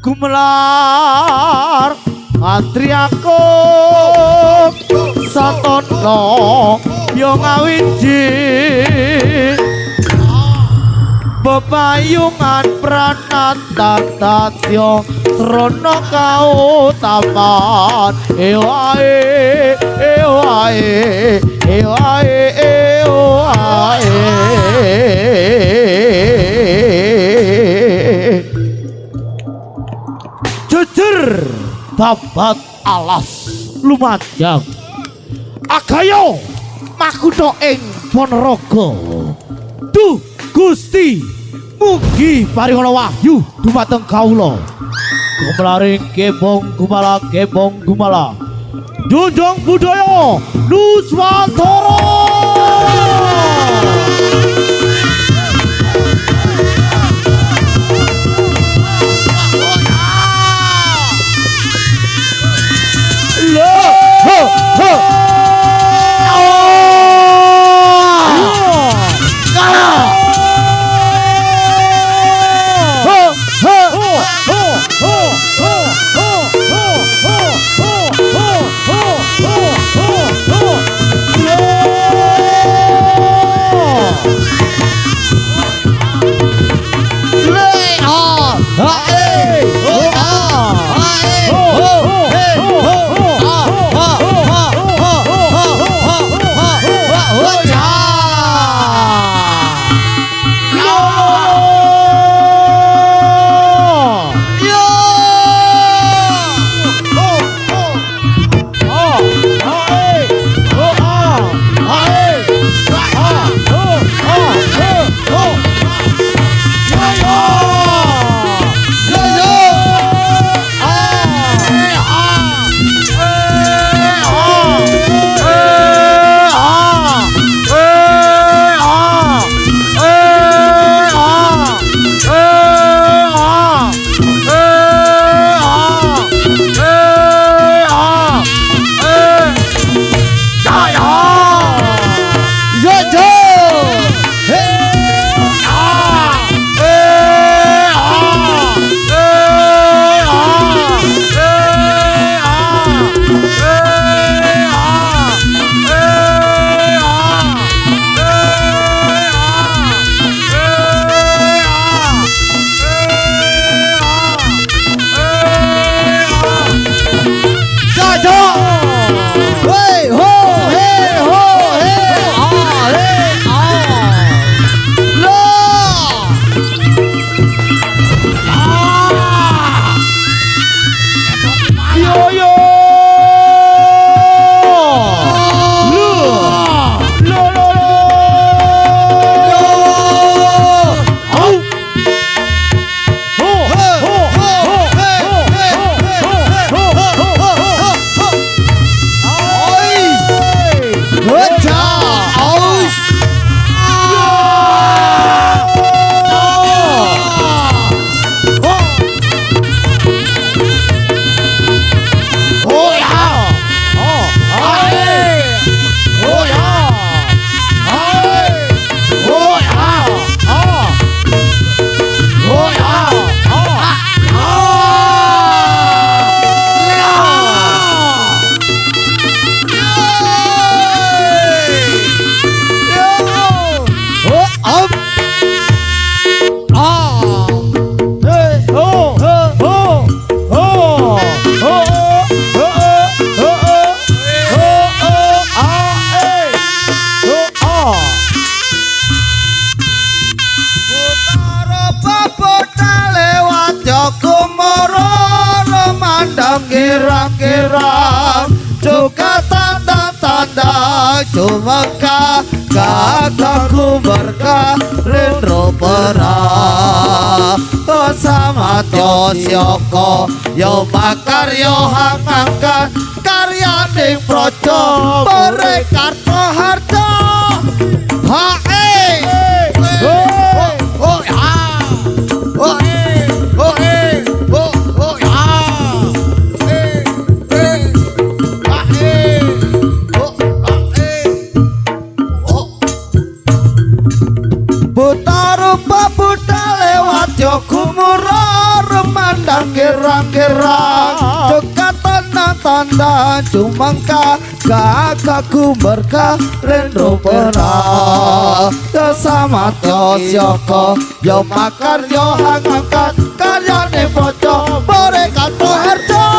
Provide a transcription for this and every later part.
gumelar antri aku satono yo ngawiji bepayungan pranatan tatyo srono kautaman ewae ewae ewae ewae jujur babat alas lumajang agayo makuto ing Ponorogo duh Gusti mugi paringana wahyu dumateng kawula gumalaring kebong gumala junjung budaya Nuswantara kirang-kirang juga tanda-tanda cumaka kataku berkah lindro perah sama tyo syoko yo bakar yo hangangkan karya ning projo Merekarto harto hae kirang-kirang Juga tanda-tanda Cumangka Kakaku berkah Rendro pernah Kesamat yo syoko Yo makar yo hangangkat Karyane poco Mereka harjo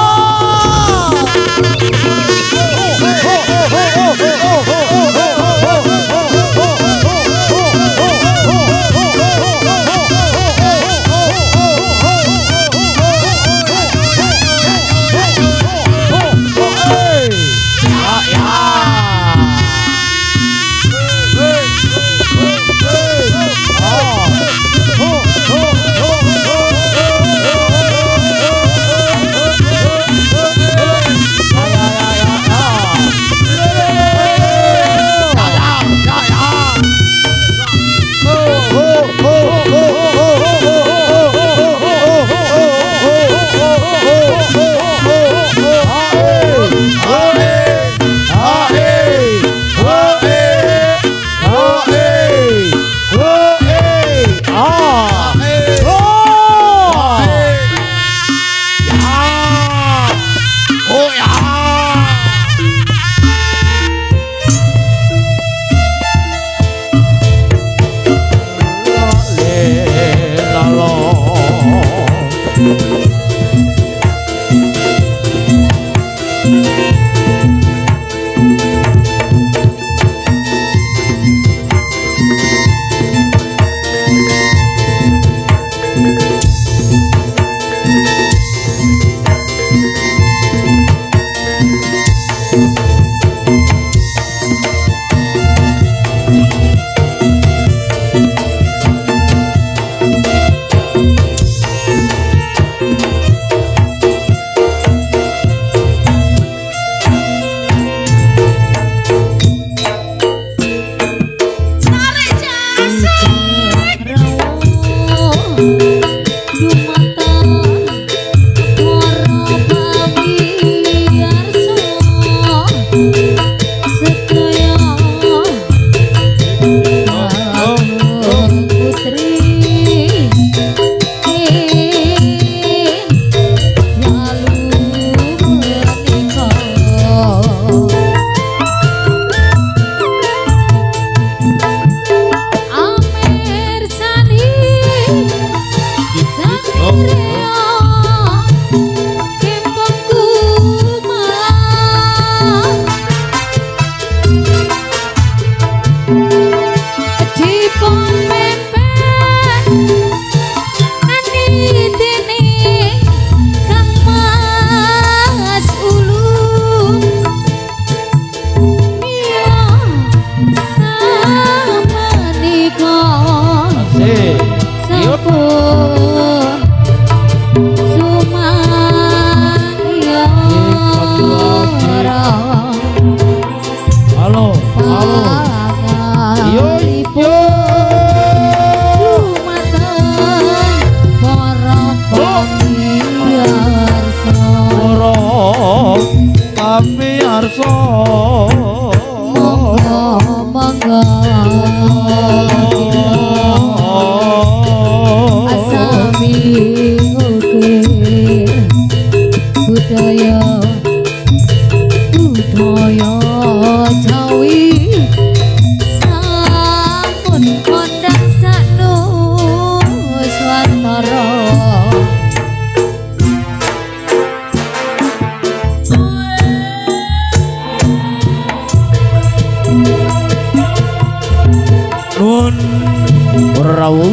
Rawuh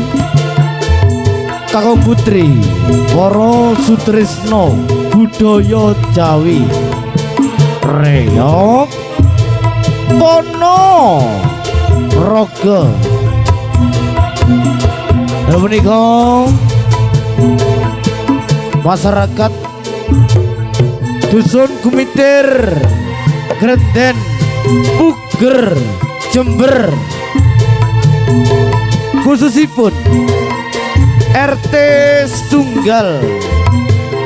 Kakang Putri para sutresna budaya Jawi Reyok Pono Raga menika masyarakat Dusun Gumitir Grenden Puger Jember khususipun RT Setunggal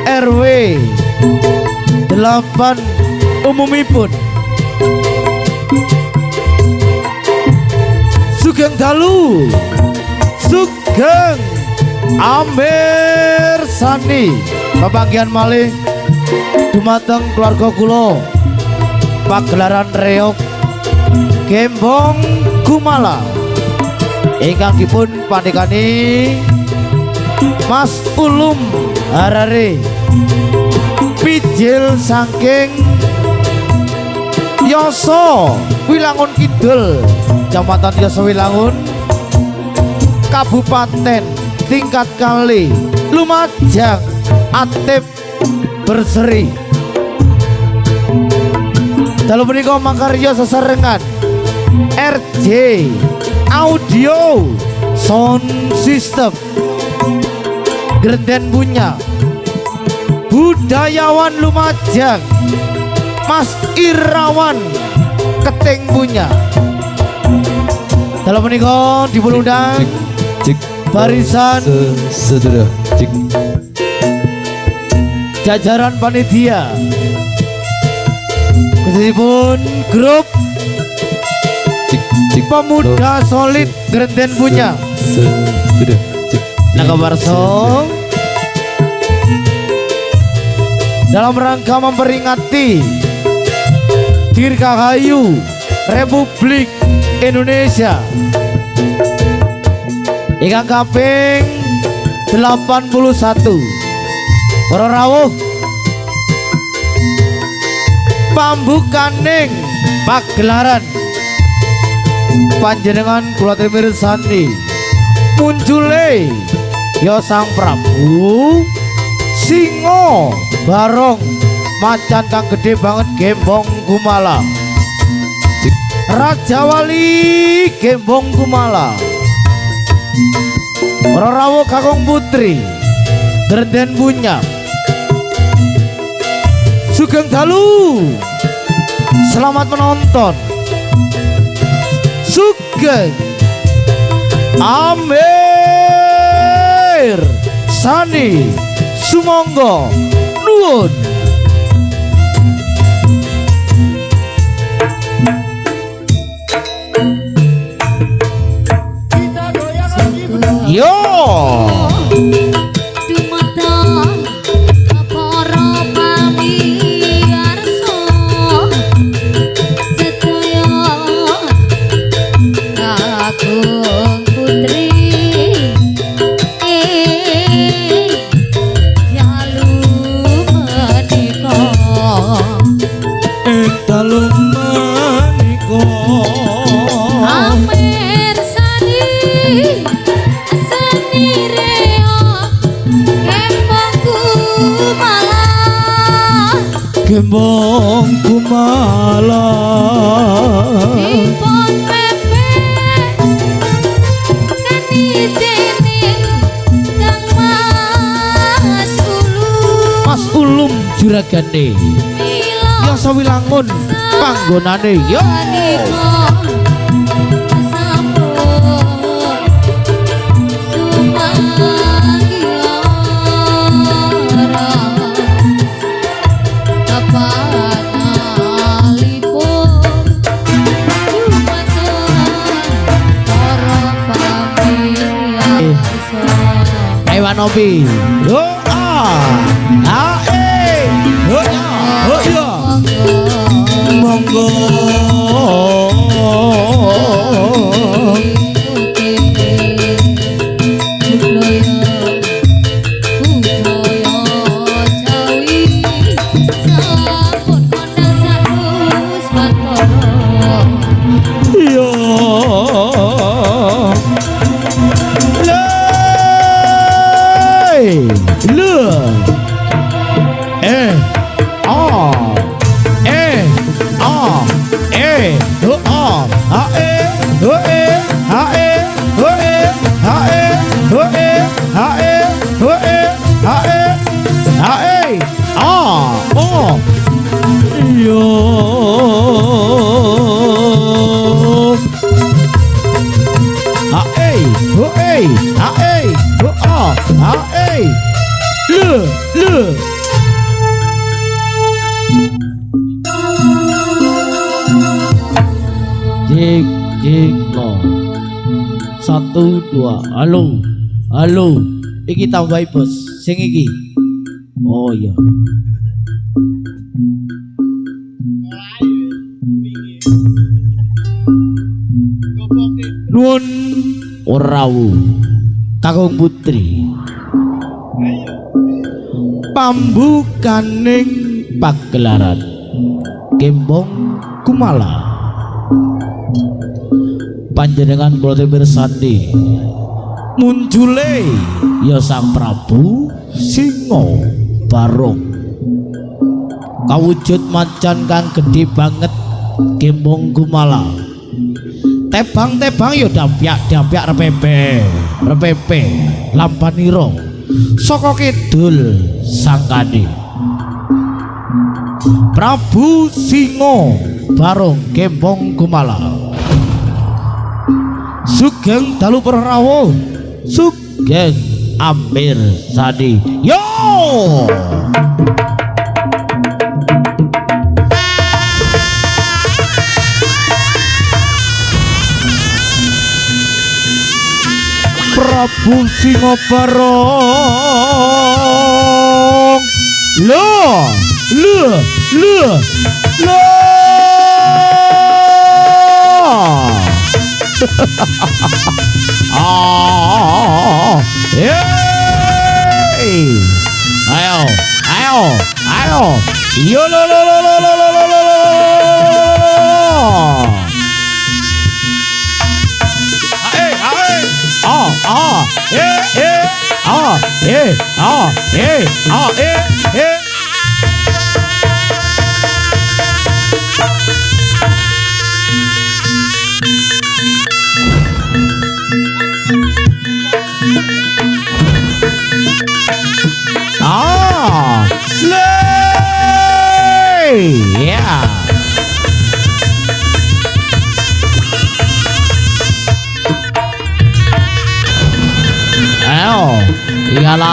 RW 8 umumipun Sugeng dalu Sugeng Amir mirsani pepanggihan malih dumateng keluarga kula pagelaran reog Gembong Gumala ingkang dipun pandhekani Mas Ulum Harare pijil saking Yoso Wilangun Kidul Kecamatan Yoso Wilangun Kabupaten tingkat kali Lumajang Atip Berseri dalu menika makarya sesarengan RJ Audio Sound System Grenden punya budayawan Lumajang Mas Irawan Keting punya dalam menika dipundang barisan saudara jajaran panitia khususipun grup pemuda solid Grenden punya Naga Barsong dalam rangka memperingati Dirgahayu Republik Indonesia ingkang kaping 81 para rawuh pambukaning pagelaran panjenengan kula mirsani muncule ya Sang Prabu Singo Barong macan kang gede banget Gembong Gumala Raja Wali Gembong Gumala para rawuh kakung putri Grenden punya Sugeng dalu selamat menonton Sugeng Amir Sani Sumangga nuwun yo Gembong Gumala Ipon pepe kanitening Kang Mas Ulum juragane Yoso Wilangun panggonane yo Nopi yo yo ya monggo Jik lo 1 2 halo iki tambahi bos sing iki. Oh iya. Nuwun Orawu Kakung Putri. Pambukaning pagelaran Gembong Kumala. Panjenengan kula mirsani muncule ya Sang Prabu Singa Barong. Kawujud macan kang gedhe banget Gembong Kumala. Tebang-tebang ya dampyak-dampyak repepe lampanira saka kidul sangkane. Prabu Singa Barong Gembong Kumala. Sugeng dalu para rawuh, sugeng Amir Sadi. Yo! Prabu Singa Barong. Loh. Ayo. Yo lo. Yeah. Ya la.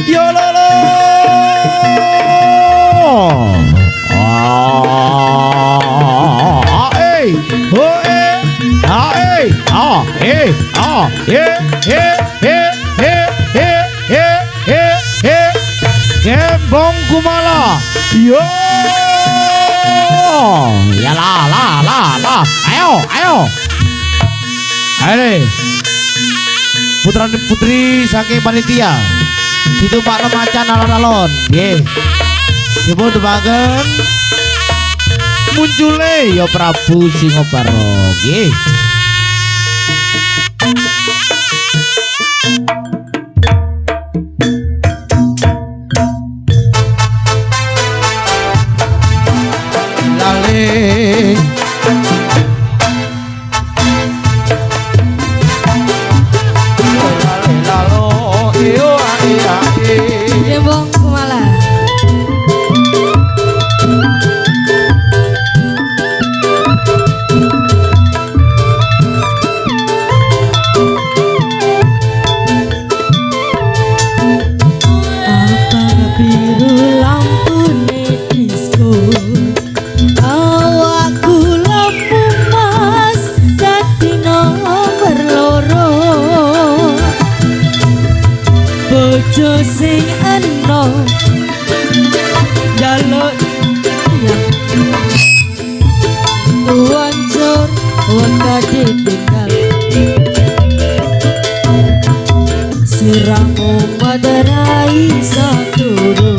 Yo lo. Gembong Kumala. Yo. Ya la. Ayo. Ayo. Putra putri saking panitia ditumpak remacan alon-alon nggih. Dipun tepangen muncule ya Prabu Singa Barong nggih. Lale Gembong Kumala. Abang biru lampune disco, awakku lampu mas dadi nomor loro. Bojo sing enom jaluk tuan jor wakade tinggal siramu madarai saturu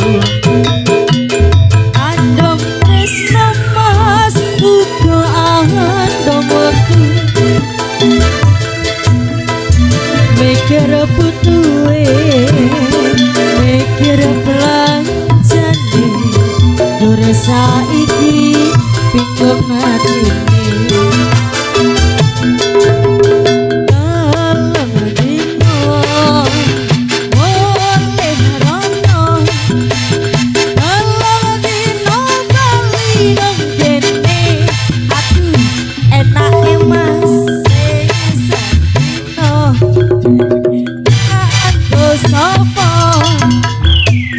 andom tresna mas uga andom waktu mikir putuwe mikir pelanjane dure saiki bingung atine dalam dino oleh rono dalam dino bali nang kene aku enak mas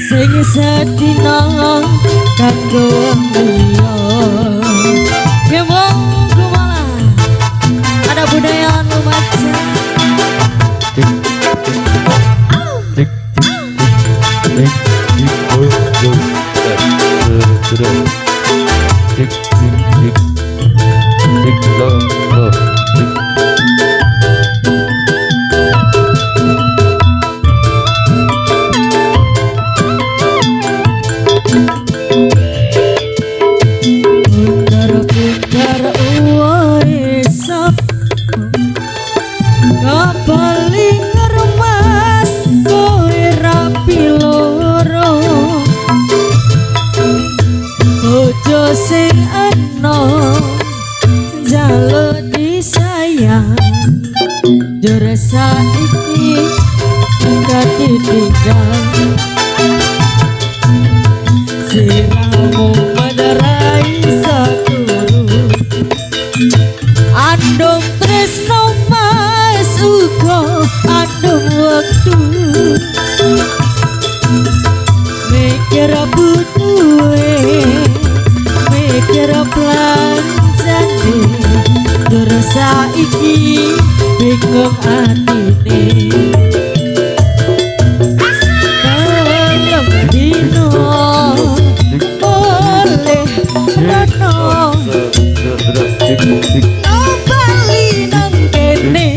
sing sedina kanggo liya. Gembong Kumala ada budaya lumajang. Putar-putar uwaisak kapaling ngeremas kowe rapi loro ojo sing enom jaluk disayang jur saiki katitinggal siramu menerai saturu andung tresno mas uga andung wektu mikir butuhe mikir planjane dur saiki bingung atine dino boleh rano no bali nang kene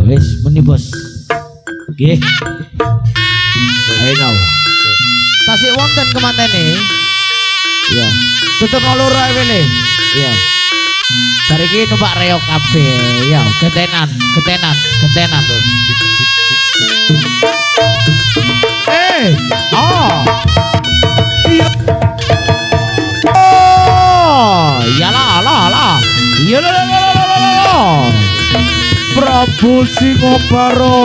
Wis meni bos. Nggih. Ayo. Tasik wonten kemantene. Iya. Tutup loro ae wele. Iya. Bar iki numpak reok kabeh. Ya, gentenan. Iya. Iyalah. Iyalah. Prabu Singoparo.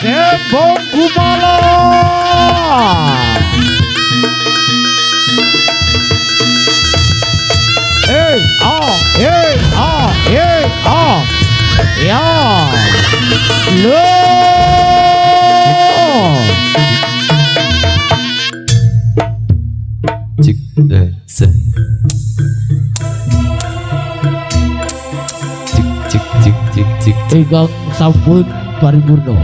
Kembang Kumala. Ya. Lo. Cik se. Cik. Ingkang sampun paripurna.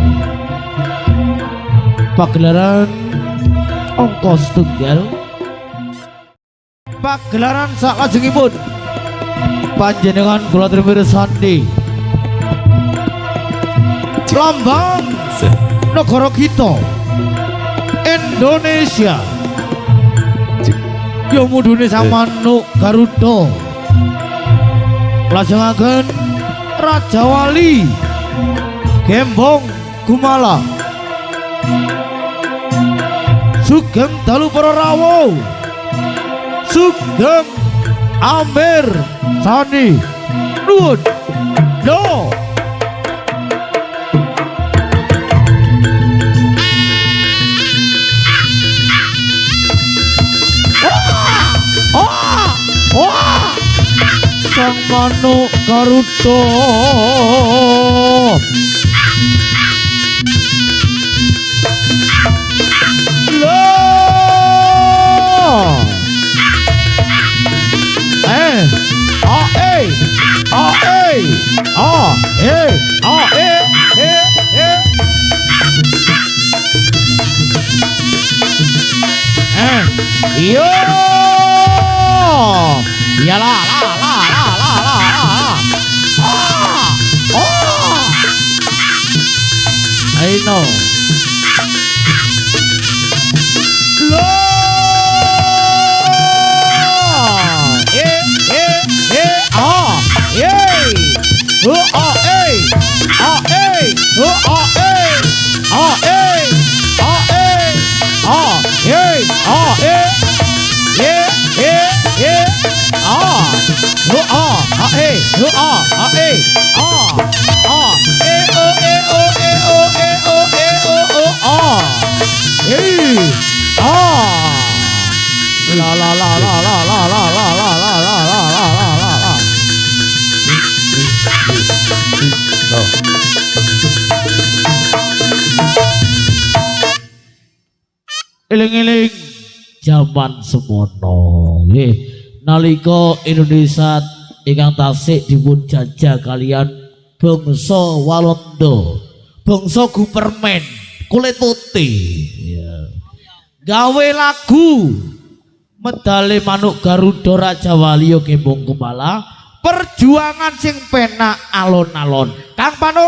Pagelaran angka setunggal. Pagelaran salajengipun panjenengan kula mirsani. Lambang negara kita Indonesia. Yo mudune sang manuk Garuda. Lajengaken Raja Wali Gembong Kumala. Sugeng dalu para rawuh. Sugeng Amir Sani nuwun do sang manuk Garuda Yo, ya la la la la la la la. I know. Lo. La la la la la la la la la la la la la la la. Eling-eling zaman semono nggih nalika Indonesia ingkang tasik dipun jajah kalian bangsa Walanda, bangsa Gupermen, kulit putih ya. Gawe lagu medale manuk Garuda Raja Walia Kembong Kumala, perjuangan sing penak alon-alon. Kang Panus.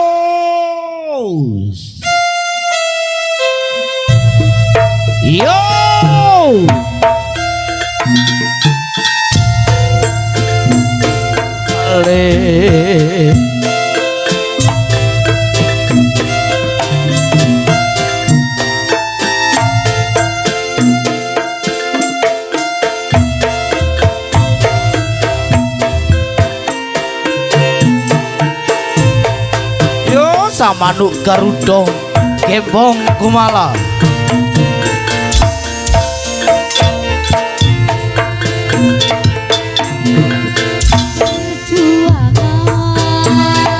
Yo. Ale. Yo sama manuk Garuda Kembong Kumala.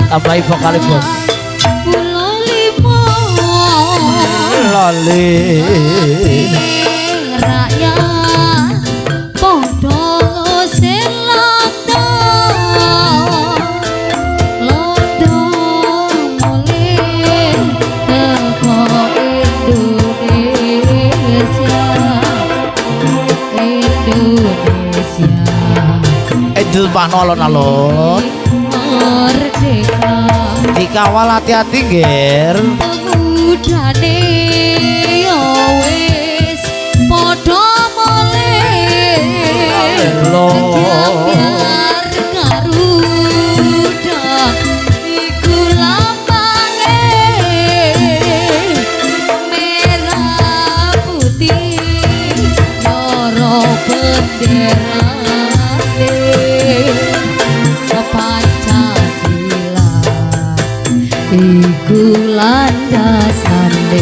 Tambahi vokale bos. Lali rakyat podo sing londo mulih teko Indonesia Edul pano alon-alon merdeka dikawal hati-hati ger udane yo wis padha mulih biar Garuda iku lambange merah putih loro bendera Pancasila iku landasane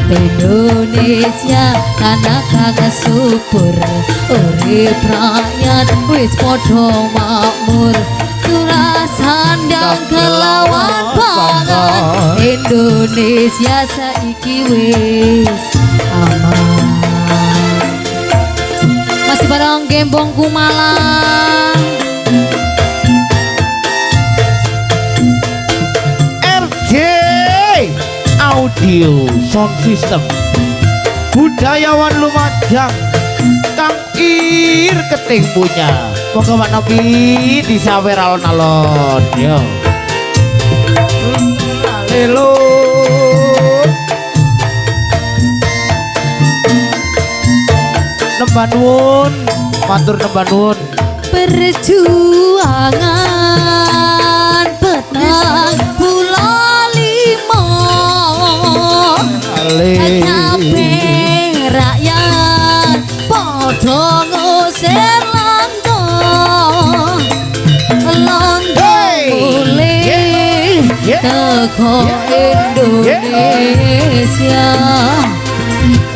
Indonesia tanah kagak subur urip rakyat wis padha makmur turah sandang kelawan pangan Indonesia saiki wis aman. Masih bareng Kembong Kumala. Audio sound system budayawan Lumajang kang ir keting punya moga Pak Nopi disawer alon-alon yo lelo nemban nuwun matur nemban nuwun Perjuangan petang Pulau Lima kabeh rakyat padha ngusir londo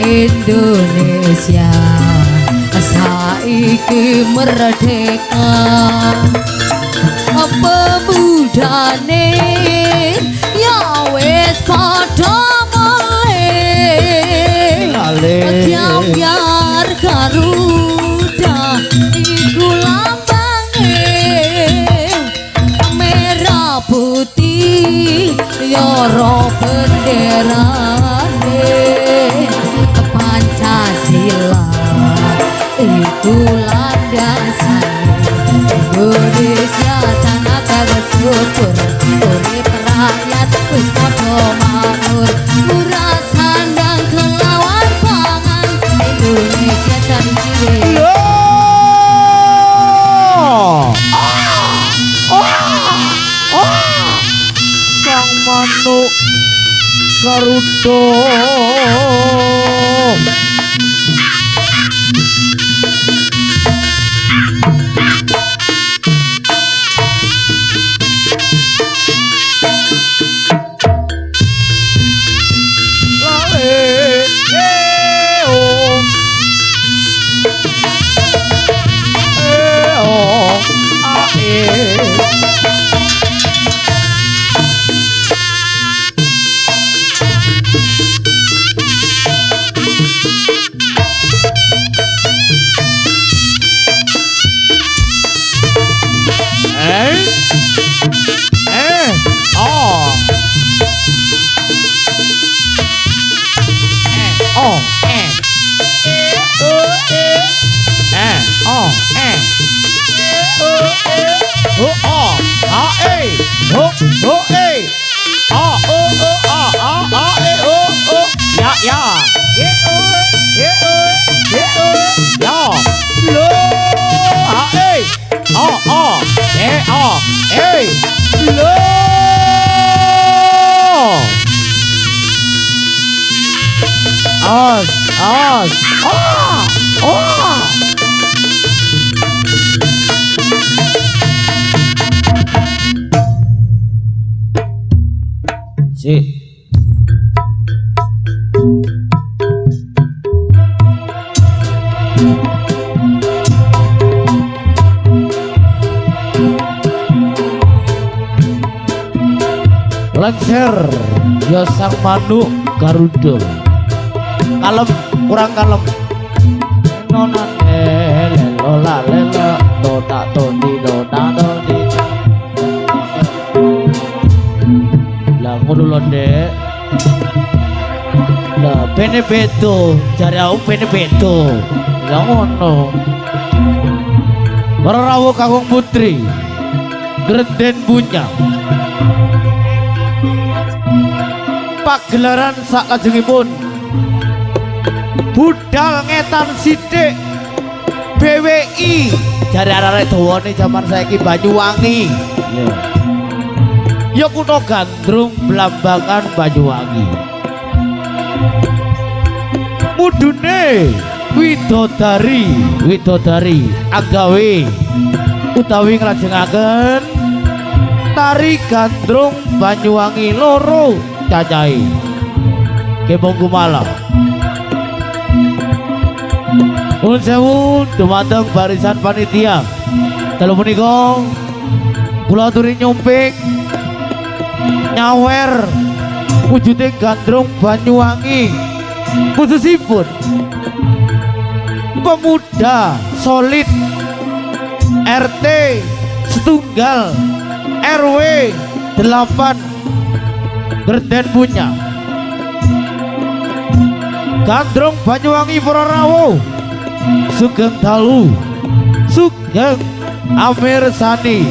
Indonesia saiki merdeka pemudane ya wis padha mulih biar Garuda iku lambange merah putih yoro benderane Pancasila iku landasan Indonesia tanah kagak syukur urip rakyat wis padha makmur murah sandang kelawan pangan Indonesia sandiri Sang manuk Garuda Lengser ya sang manuk Garuda kalem kurang kalem nona lelo la lelo nona toni lah ngono lho Dek lah bene beto jare aku bene beto lah ngono para rawuh kakung putri Grenden Bunyang pagelaran saklajengipun budal ngetan sithik BWI jare arek dawane jaman saiki Banyuwangi ya kutha gandrung Blambangan Banyuwangi mudune widodari agawe utawi nglajengaken tari gandrung Banyuwangi loro cacai Kembang Kumala Nuwun sewu dumateng barisan panitia telu punika kula aturi nyumpik nyawer wujuding gandrung Banyuwangi khususipun pemuda solid RT setunggal RW 8 Grenden Bunyang gandrung Banyuwangi para rawuh sugeng dalu sugeng amirsani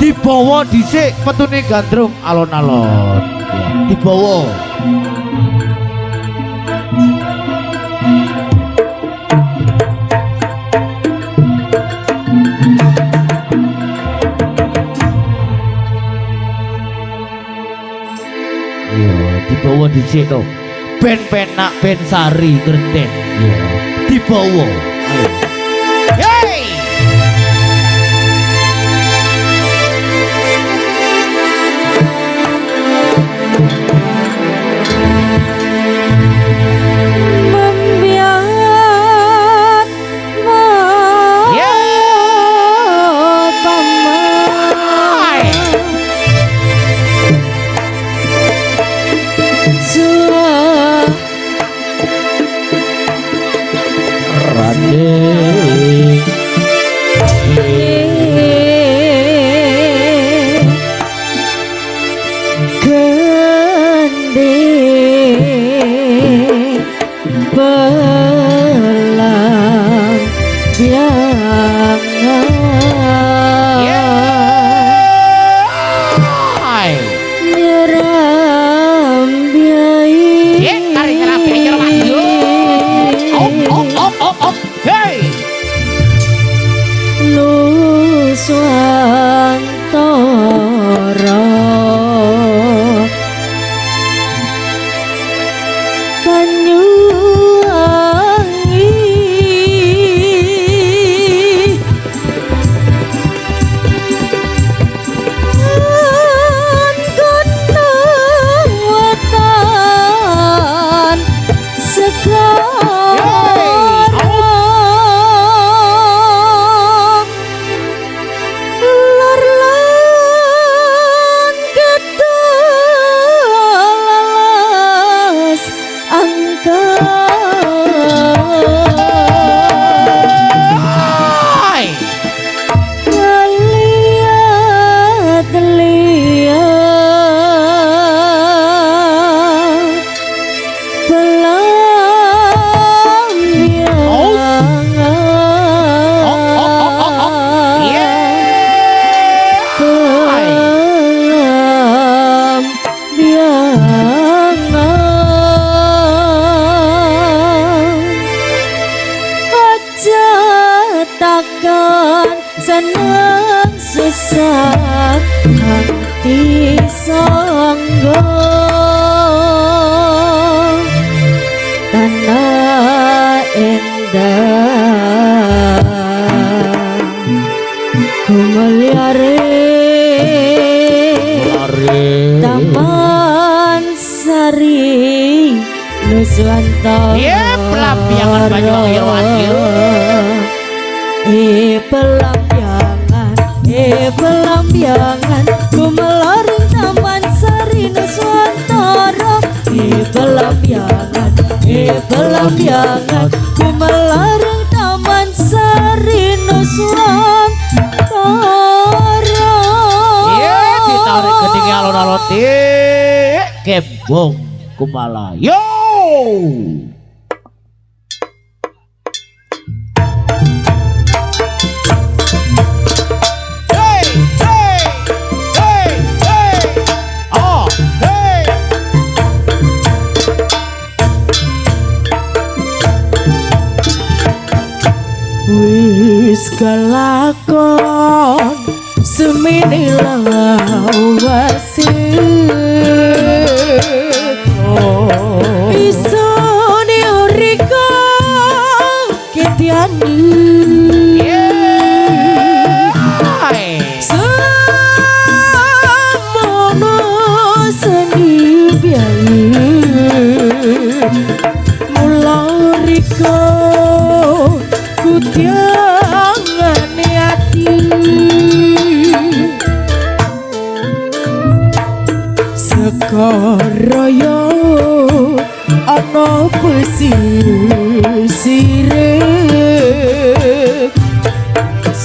dibawa dhisik petune gandrung alon-alon dibawa dibawa dhisik to ben penak ben sari Grenden ya dibawa ayo hey kanthi sangga tanah endah kumeliare Taman Sari Nuswantara pelampiangan Banyuwangi Rawasyo. Pelampiangan kumelaring Taman Sari Nuswantara. Pelampiangan kumelaring Taman Sari Nuswantara. Ditarik ketinggi alon-alon kembung kumala yo. Hey, hey, hey, hey. Oh, hey. Wis kelakon semene lawase isone uriko ketiani samono seni biayi mula riko kutiangane ati sekaraya ana pesisire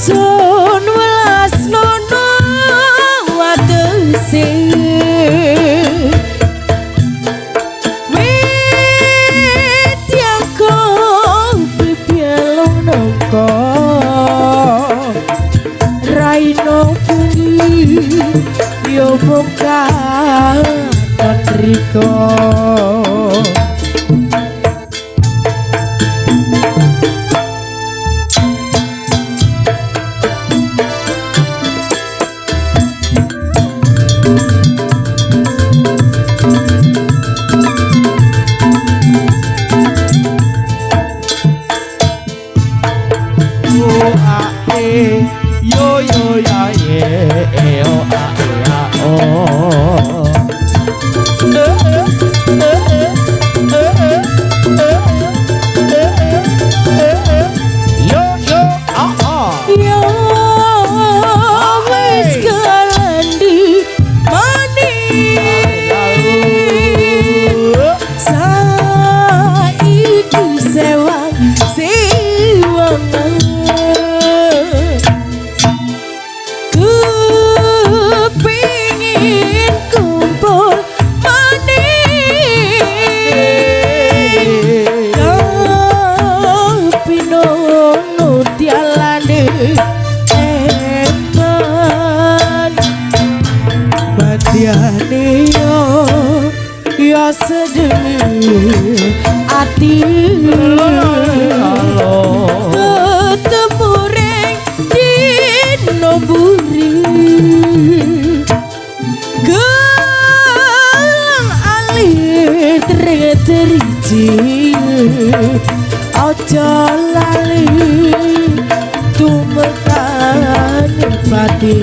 sun welas nono watese witiako pipielo nongko raino bengi yo buka Riko yo yo ya ye o a ya o. Ya sedih hati ketemu reng di noburi gelang alir teriteriji ojo lali tumekan pati.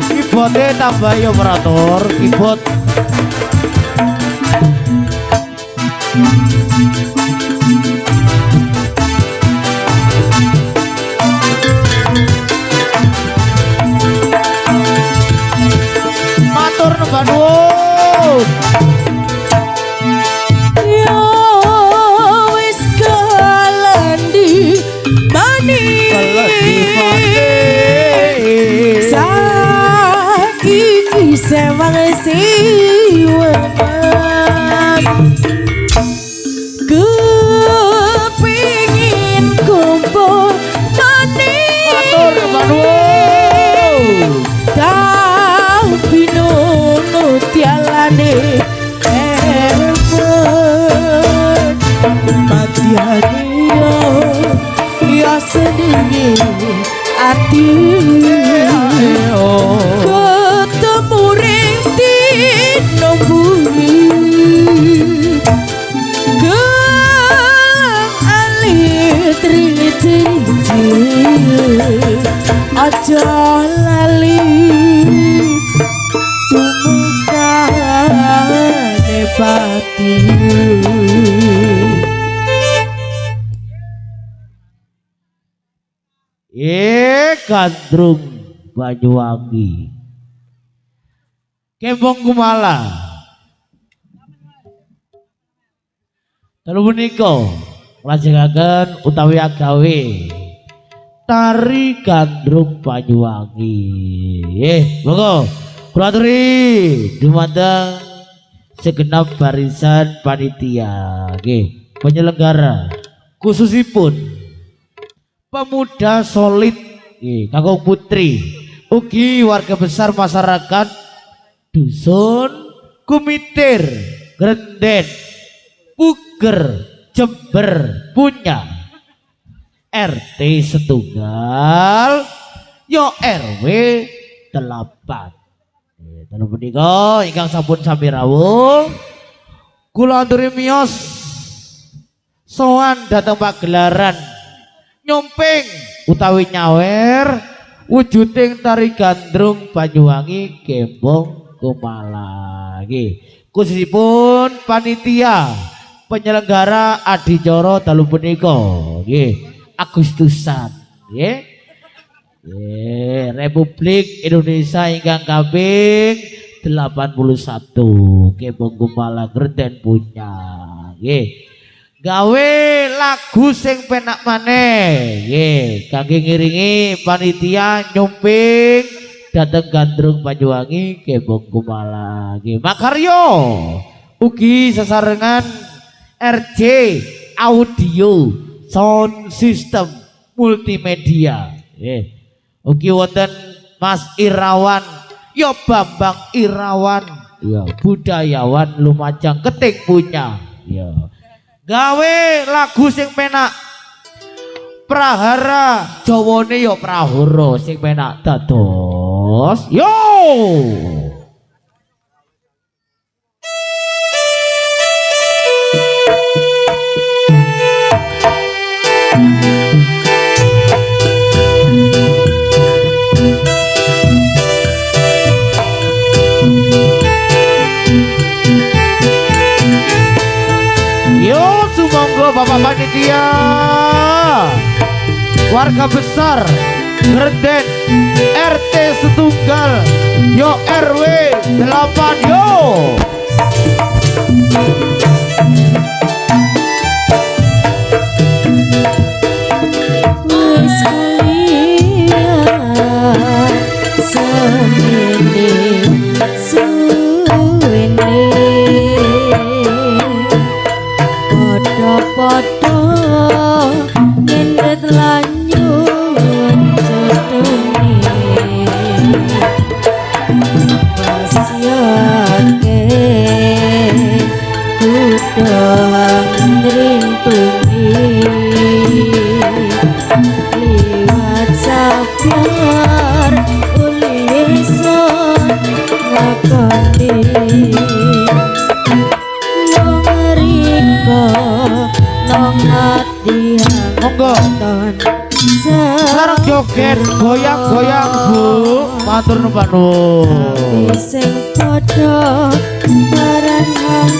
Keyboardnya tambah ya operator keyboard. Matur nuwun nuwun. Yo wis kalandi mani saiki sewang siwengan kepingin kumpul mani Matur nuwun nuwun. tapi nunut Matiani ya sedih hati ketemu ring dino bumi gelang alit rinci aja lali sumukane pati. Gandrung Banyuwangi Kembong Kumala telu punika nglajengaken utawi agawe tari Gandrung Banyuwangi. Monggo kula aturi dumateng segenap barisan panitia nggih penyelenggara khususipun pemuda solid kanggo putri ugi warga besar masyarakat dusun Kumitir Grenden Puger Jember punya RT setunggal yo RW 8 telu punika ingkang sampun sami rawuh kula aturi miyos sowan dhateng pagelaran nyomping utawi nyawer wujuding tari Gandrung Banyuwangi Kembong Kumala khususipun panitia penyelenggara adicara dalu punika Agustusan Republik Indonesia ingkang kaping 81 Kembong Kumala Grenden punya gawe lagu sing penak maneh kangge ngiringi panitia nyomping dhateng Gandrung Banyuwangi Kembong Kumala makarya ugi sesarengan RJ audio sound system multimedia ugi wonten Mas Irawan yo Bambang Irawan ya budayawan Lumajang Keting punya ya gawe lagu sing penak prahara Jawane yo prahara sing penak dados yo monggo Bapak Panitia warga besar Grenden RT setunggal yo RW 8 yo Podo nyendet lanyun cetune pasiake kudang rintungi liwat sabar ulisan ngakoni monggo sareng joget goyang-goyang Bu matur nuwun sing padha barengan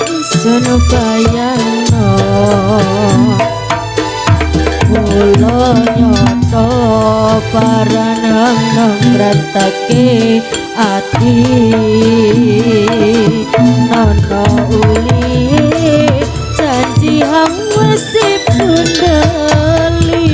isun bayangno kula nyoto paranang nang rantake ati nono uli janji hang mesti bundeli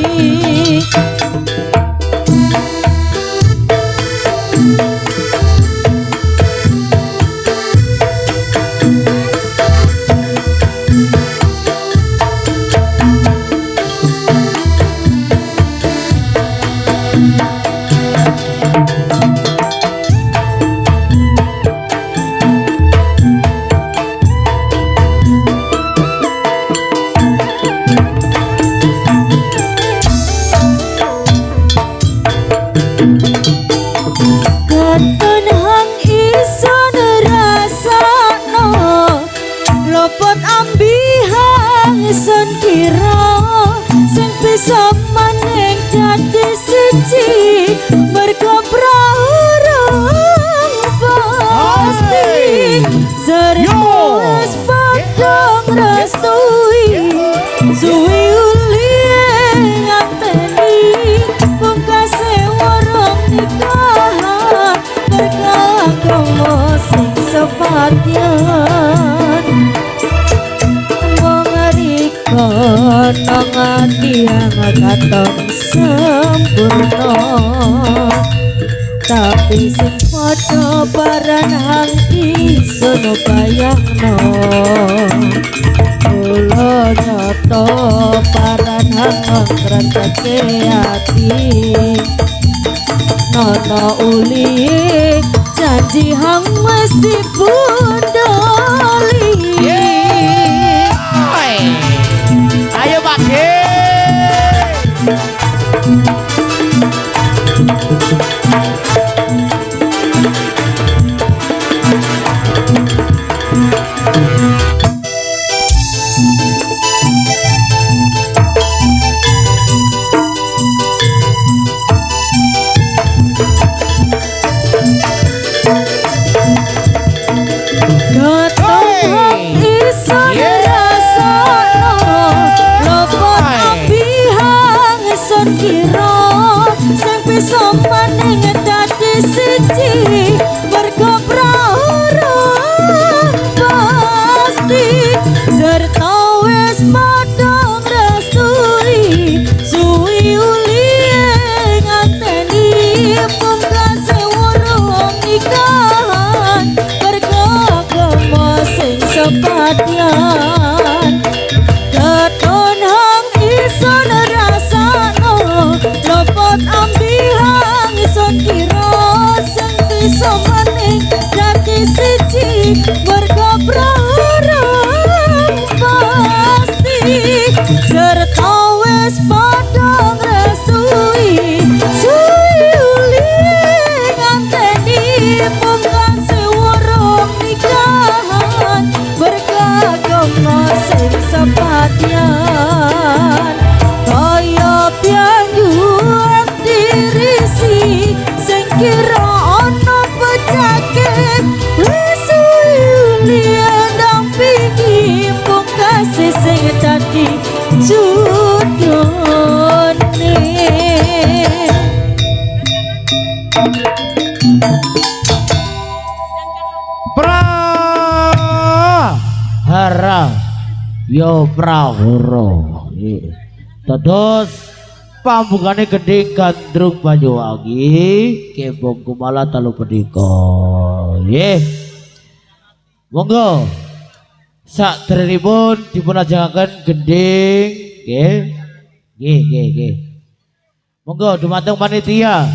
ingsun kira sing bisa maning dadi siji mergo prahurung pasti serius padha ngrestui suwi uli nganteni pungkase warung nikah berkagama sing sepatyan nang ati katon sempurna tapi sing padha paranang isun bayangno kula nyata paranang ngretake ati nono uli janji hang wis dibundoli ayo Pak G. Yo prahara terus pambungane Gending Gandrung Banyuwangi Kembong Kumala Talu Pendika nggih monggo sakderengipun dipun ajangaken Gending nggih monggo dumateng panitia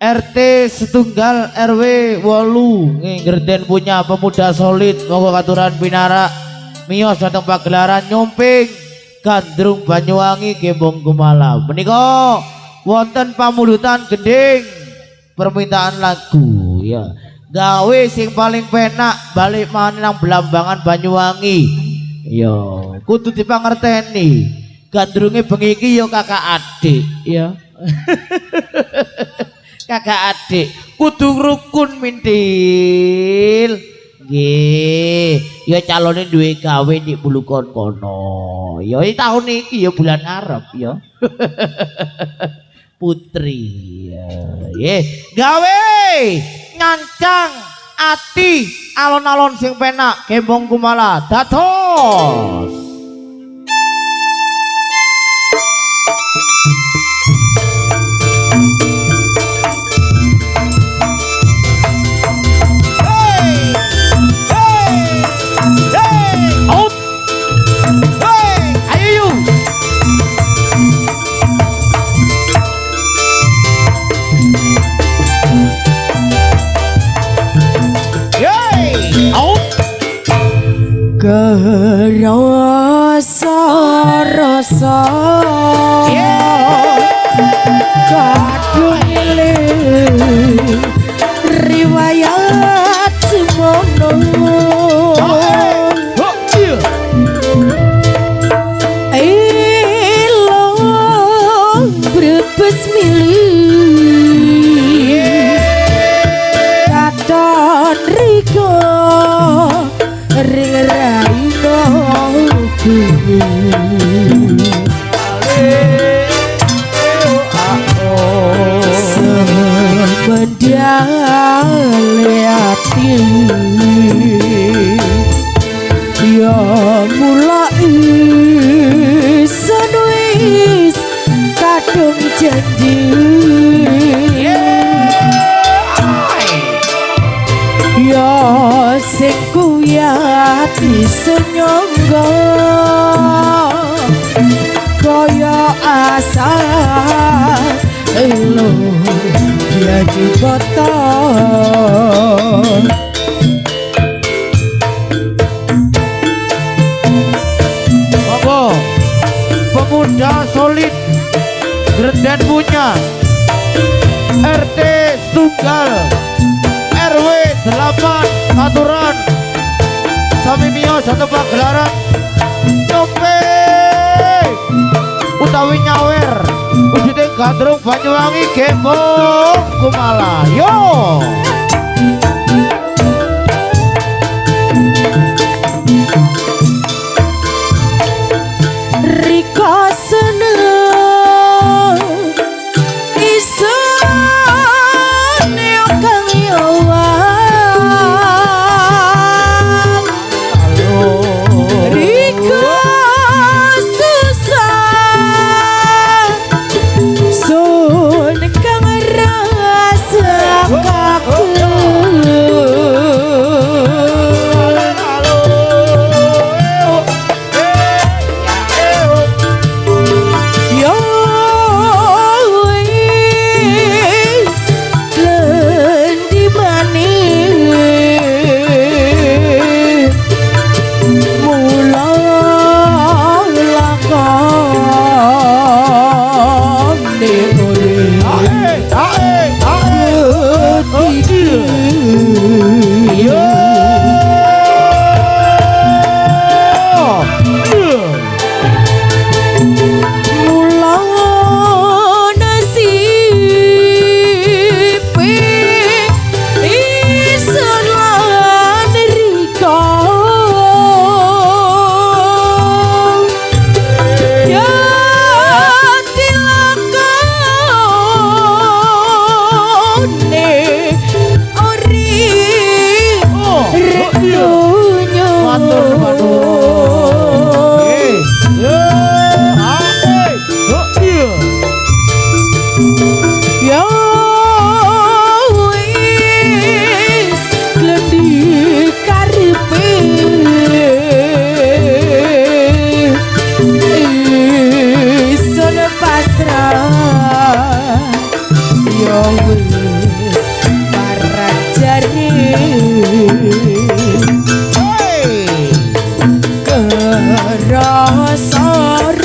RT setunggal RW 8 ngerden punya pemuda solid monggo katuran pinara miyos datang pagelaran nyomping Gandrung Banyuwangi Kembong Kumala menika wonten pamulutan Gending permintaan lagu ya gawe sing paling penak balik maneh nang Blambangan Banyuwangi ya kudu dipangerteni gandrunge bengi iki ya kakak adik ya kakak adik kudu rukun mintil nggih ya calone duwe gawe di Bulukon kono ya tahun iki ya bulan Arab ya putri ya nggih gawe ngancang ati alon-alon sing penak Kembong Kumala dados rasa kadung eling riwayat semono Semendaliati ya mulai senuis kadung janji ya sing kuyati senyonggo kaya asa elo jadi kotor monggo pemuda solid Grenden punya RT Tunggal RW 8 aturan sami mio satu pagelaran nyompe utawi nyawer wujudnya gandrung Banyuwangi gembong Kumalayo Riko seneng isun yo kang yowang Riko susah sun kang rasa kaku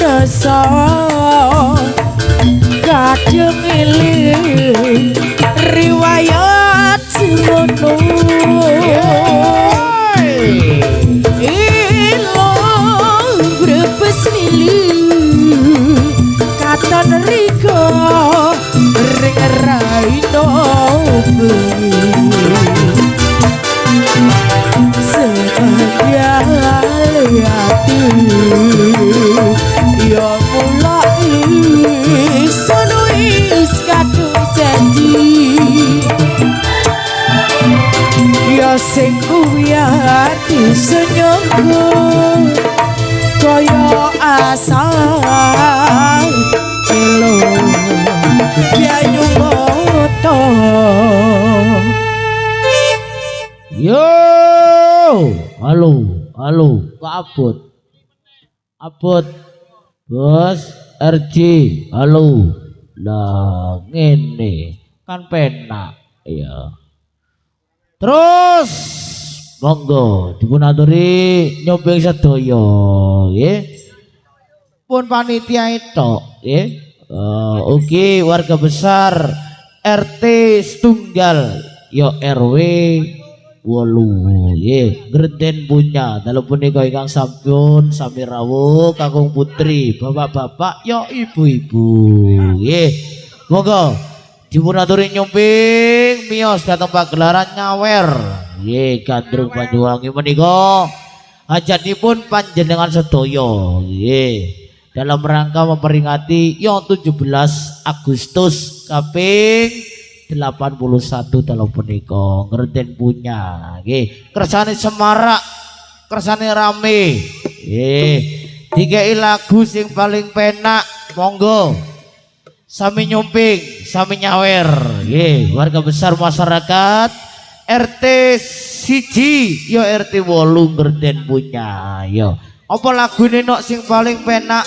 rasa kadung eling riwayat semono ilang brebes lili katon riko ring raino hati ya mulai senuis kadung janji ya sing kuyati senyumku kaya asal elo biayu moto yo halo kok abot bos RJ halo lah ngene kan penak ya terus monggo dipunaturi nyombeng sedaya nggih pun panitia itu nggih ugi warga besar RT Setunggal yo RW 8 nggih Grenden punya dalu punika ingkang sampun sami rawuh kakung putri bapak-bapak yo ibu-ibu nggih monggo dipunaturi nyombeng miyos dhateng pagelaran nyawer nggih Gandrung Banyuwangi menika hajatipun panjenengan sedaya nggih dalam rangka memperingati yang 17 Agustus kaping 81 dalam punika ngerten punya nggih kersane semarak kersane rame nggih dikei lagu sing paling penak monggo sami nyumping sami nyawer nggih warga besar masyarakat RT siji yo RT 8 ngerden punya yo apa lagune nok sing paling penak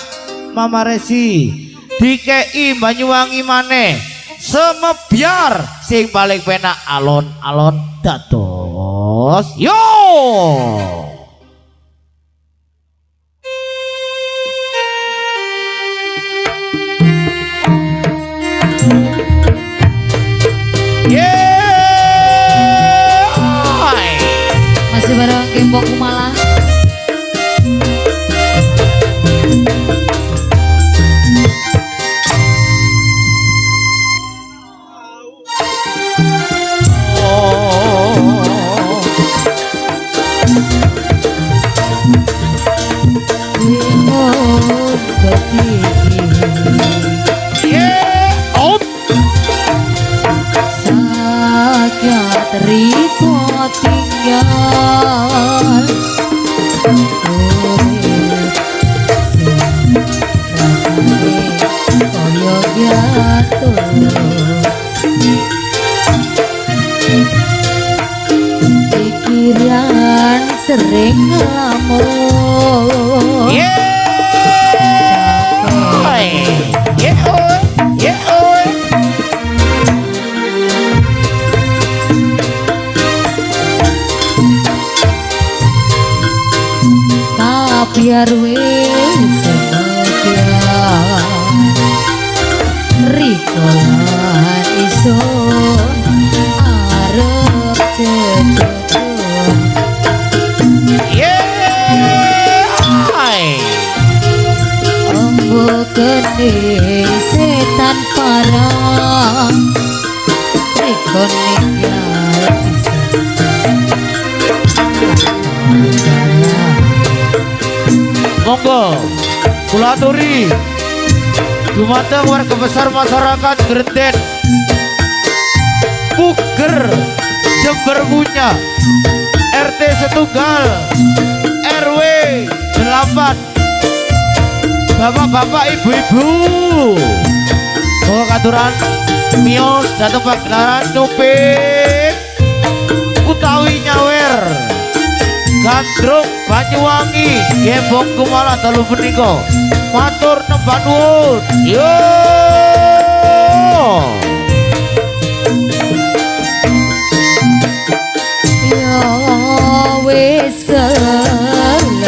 Mama Resi dikei Banyuwangi maneh semebyar sing paling penak alon-alon dados yo Masih bareng Gembok Kumala. Riko tinggal koyo jatuh pikiran sering ngelamun biar wis semebyar rikolan iso arep cecetun ombokene setan parang rikon ninggal iso monggo kula aturi dumateng warga besar masyarakat Greden Puger Jember punya RT setunggal RW 8 bapak-bapak ibu-ibu bawa katuran miyos datang pagelaran nyuping utawi nyawer Gandrung Banyuwangi Gembok Kumala dalu punika matur nembah nuwun yo wis kelentinane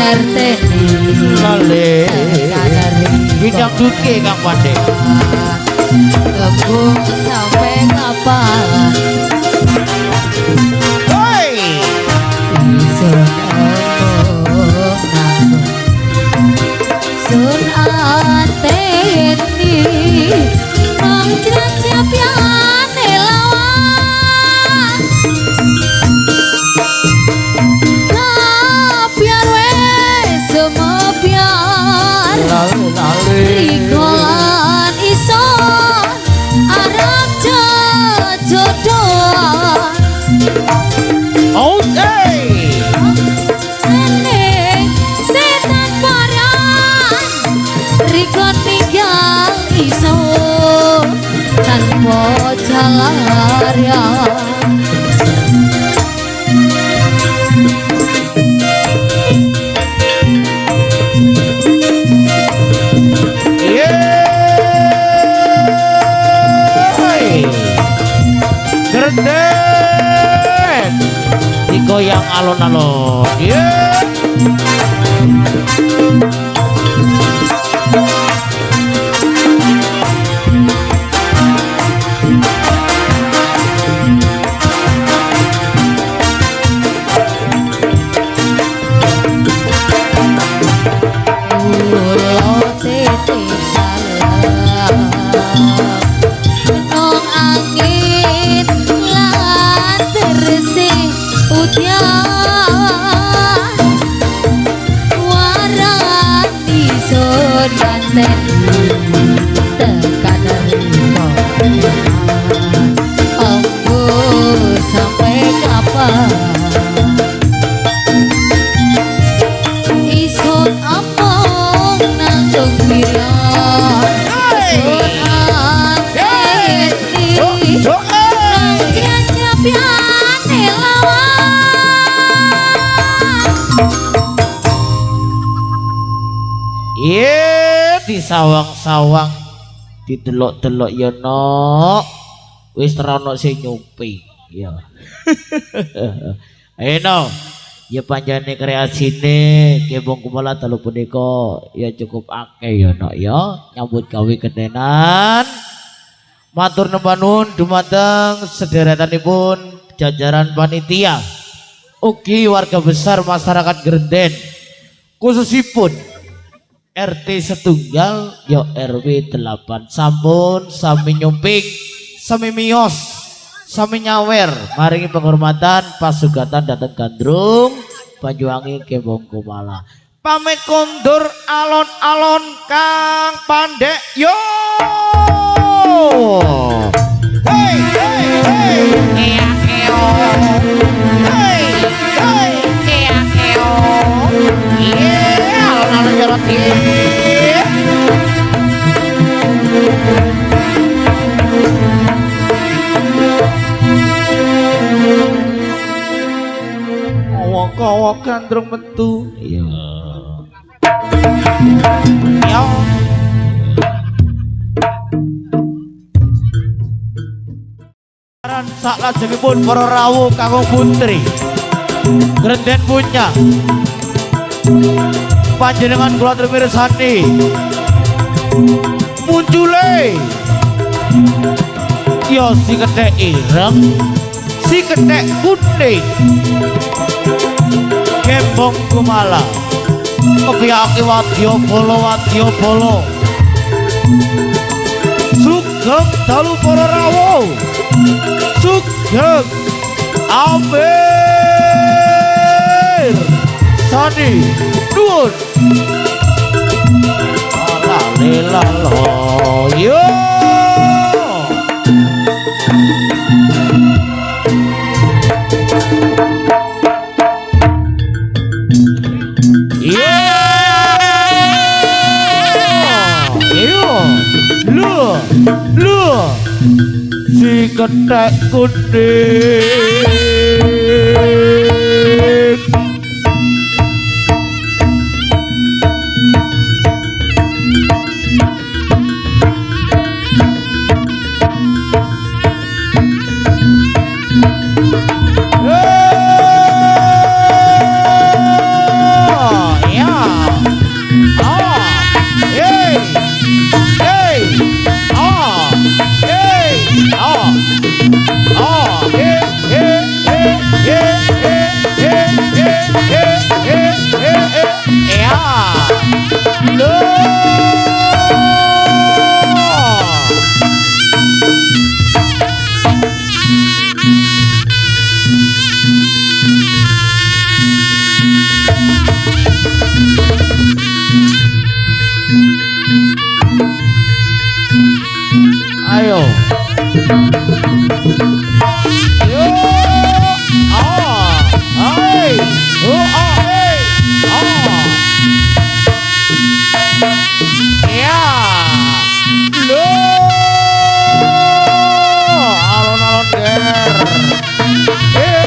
ngerteni lale bidang duke Kang Pandey kebun sampai kapan hoi sun sun ateni mang siap yang nelawan rikolan iso arep jodoh oh hey ene setan parang rikon ninggal iso tanpa jalaryan Greden digoyang alon-alon pasten tekan Ambo sampai kapan isun among nanggung pilihan isun anteni nang nyapiane Iya di sawang-sawang didelok-delok ya nok wis terono sing nyupi ya. Ayo no ya panjane kreasine Kembang Kumala dalu punika ya cukup akeh ya nok ya nyambut gawe ketenan. Matur nuwun dumateng sederetanipun jajaran panitia ugi warga besar masyarakat Grenden khususipun RT setunggal ya RW 8 sampun sami nyumping sami miyos sami nyawer maringi penghormatan pasugatan dateng Gandrung Banyuwangi Kembang Kumala pamit kondur alon-alon Kang Pandek yo hey hey hey keo hey hey keo alon-alon jalan awak-awak Gandrung metu iya yo sak lajengipun para rawuh kanggo putri Grenden punya panjenengan kula mirsani muncule yo si kethek ireng si kethek kuning Kembang Kumala kepiyake wadya bala sugeng dalu para rawuh sugeng amin sani nuwun lalelalo yo lu si kethek kuning ayo yo hey hey ya lo alon-alon ger hey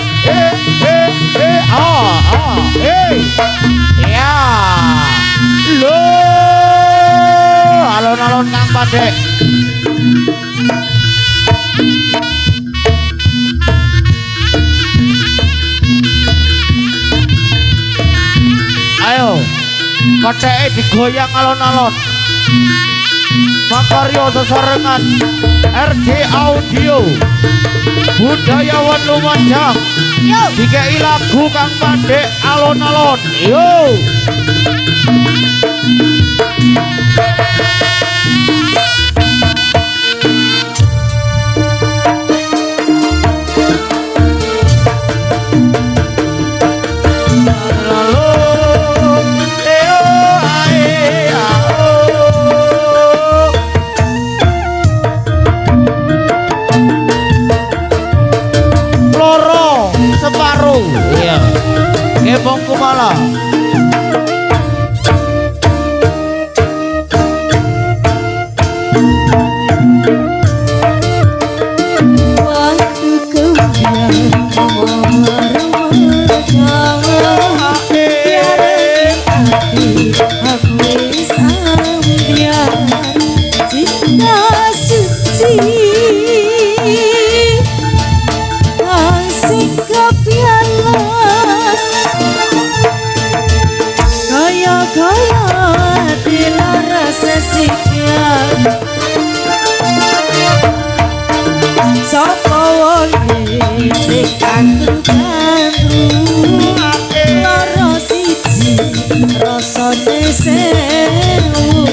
ya lo alon-alon Kang Pandek ayo ketheke digoyang alon-alon makarya sesarengan RJ Audio Budayawan Lumajang dikei lagu Kang Pandek alon-alon yo lalu kaya dilara sesikian sapa wonge sing kandru-kandru lara siji rasane sewu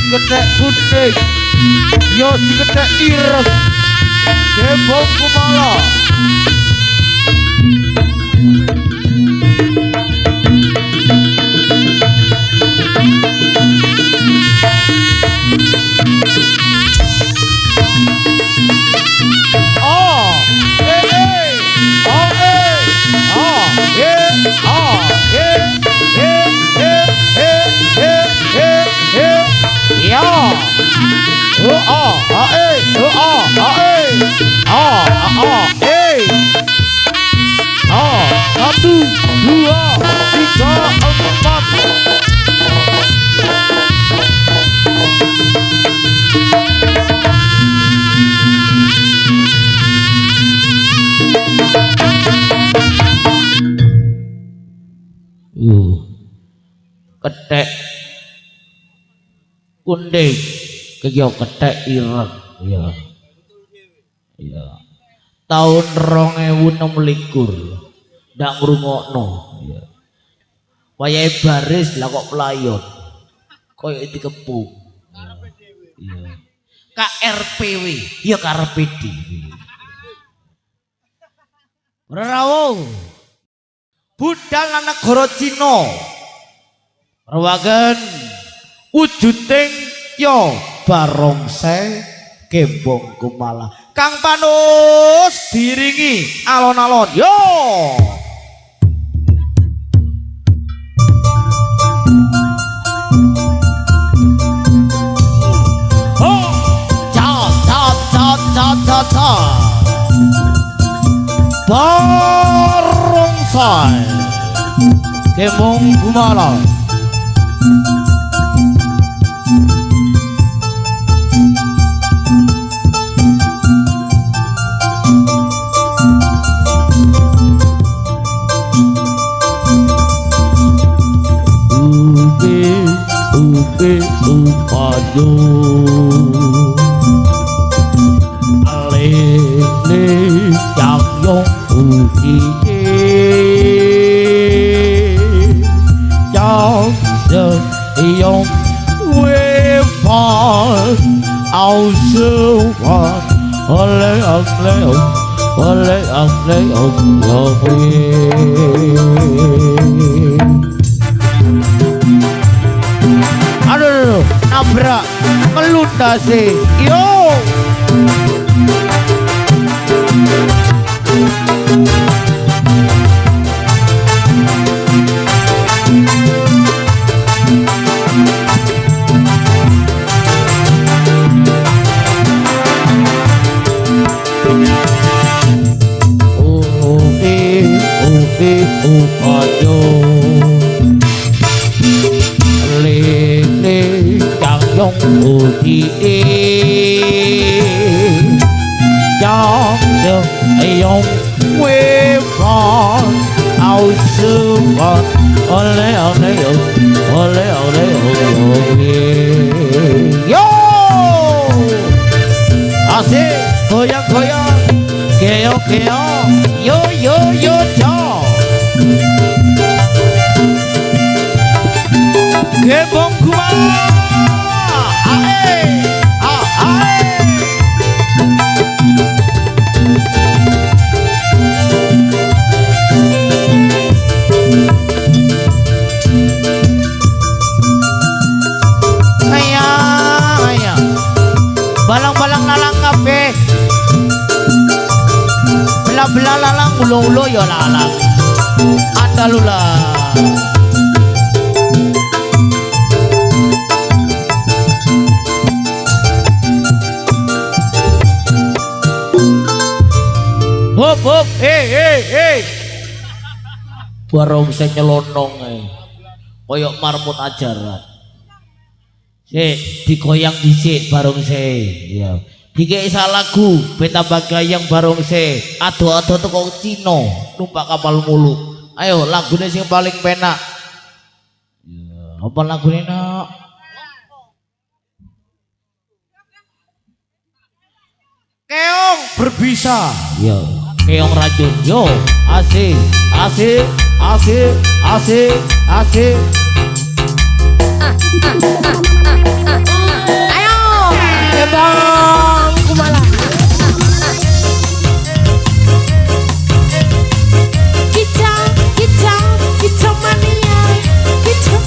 Ketek kuning, yo si ketek ireng, Gembong Kumala. Satu, dua, tiga, empat. Ketek kuning, kaya ketek ireng, ya. Ya. Tahun 2026 ndak ngrungokno, ya. Wayahe baris lah kok pelayon. Koyo dikepung. Ya. KRPW ya karepe dhewe. Rawuh. Budal lan negara Cina. Rawagen wujuding ya barongsai Gembong Kumala. Kang Panus diringi alon-alon. Yo. Barongsai Gembong Kumala. Upe upado alele yang ujiye yang yang wepan au suwan oleh aduh nabrak melundasi yo. Upado lele yang uti yang wevan au suwan oleh yo asik goyang keo yo jo Gembong Kumala ae ayah balang-balang lalang kabeh bela-bela lalang ulo-ulo ya lalang andalula. Hop, hey. Barongsai nyelonong koyok marmut ajaran. Digoyang dhisik barongsai. Ya. Dikei lagu beta bagayang barongsai. Ado-ado teko Cina numpak kapal muluk. Ayo lagune sing paling penak. Ya, apa lagune nak? Keong berbisa. Yo. Keong racun yo asik Ayo Gembong Kumala. Kita mania kita.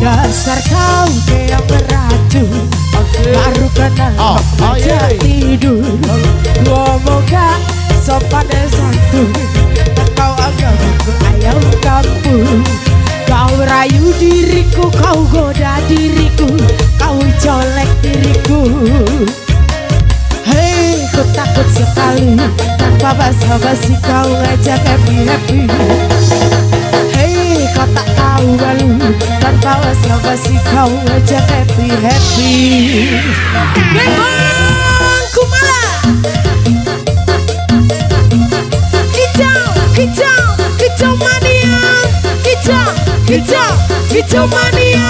Dasar kau kayak beracun, baru kenal aja tidur. Gua mau gak sopan dan santun, kau anggap aku ayam kampung. Kau rayu diriku, kau goda diriku, kau colek diriku. Hei, ku takut sekali tanpa basa-basi kau ngajak happy. Hei, kau tak tahu malu tanpa basa-basi kau ngajak happy. Gembong Kumala. Kicau mania.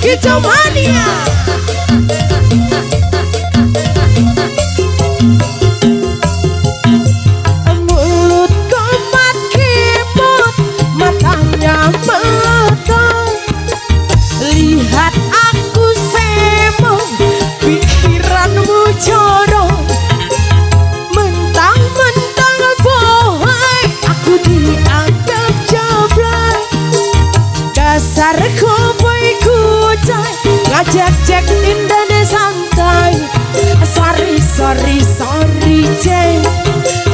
kicau mania. Mulut komat kiput, matanya metong. Lihat aku semong, pikiranmu jorong. Mentang-mentang bohong, aku dianggap joblay. Dasar koboi kucai, ngajak cek indahnya santai. Sorry ceng,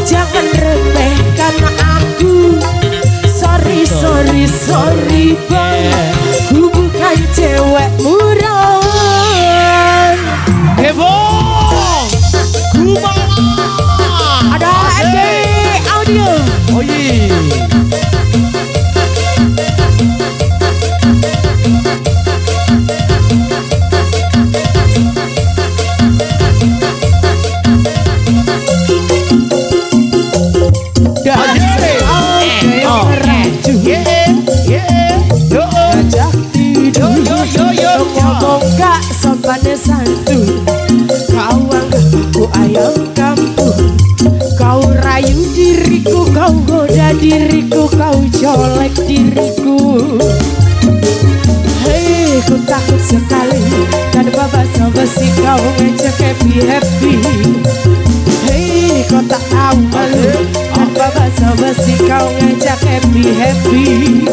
jangan remehkan aku. Sorry bang, ku bukan cewek murah. Heboh Kumala Ada MD audio. oh iya Ngomong gak sopan santun, kau anggap aku ayam kampung. Kau rayu diriku, kau goda diriku, kau colek diriku. Hei, ku takut sekali tanpa basa-basi kau ngajak happy. Hei, kau tak tahu malu tanpa basa-basi kau ngajak happy.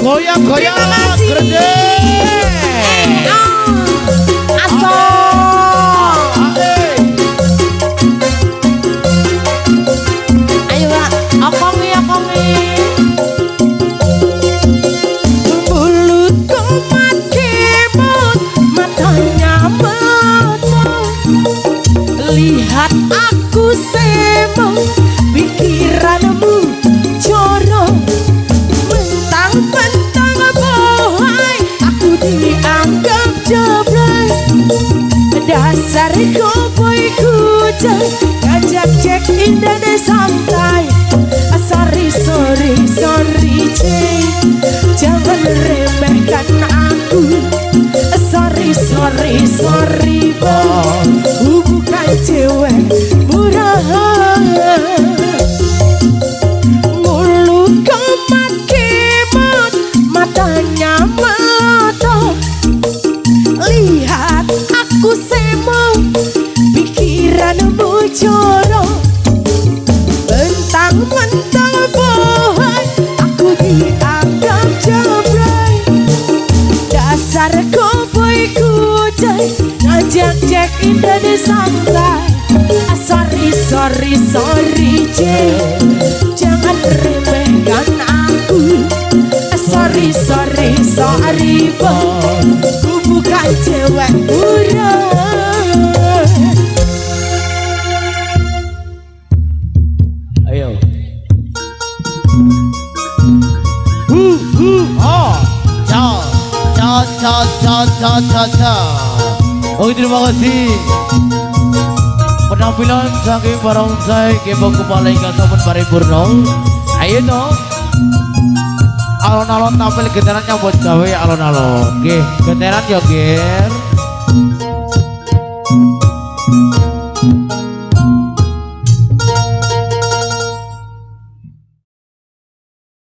goyang-goyang gerdeng Ayo Pak, okongi. Mulut komat kiput, matanya metong. Lihat aku semong, pikiranmu jorong. Mentang-mentang bohong, aku dianggap joblay. Dasar koboi kucai, ngajak cek indah deh santai. Sorry ceng, jangan remehkan aku. Sorry bang, ku bukan cewek murahan. Mulut komat kiput, matanya metong. Lihat aku semong, pikiranmu jorong. Mentang-mentang bohong, aku dianggap joblay. Dasar koboi kucai, ngajak cek indah di santai. Sorry cek, jangan remehkan aku. Sorry bang, ku bukan cewek murah. ayo oh cha. Oke, terima kasih penampilan saking barongsai kebang kepala ikan sampun paripurna. Ayo no alon-alon tampil getaran nyambut gawe alon-alon nggih getaran ya ger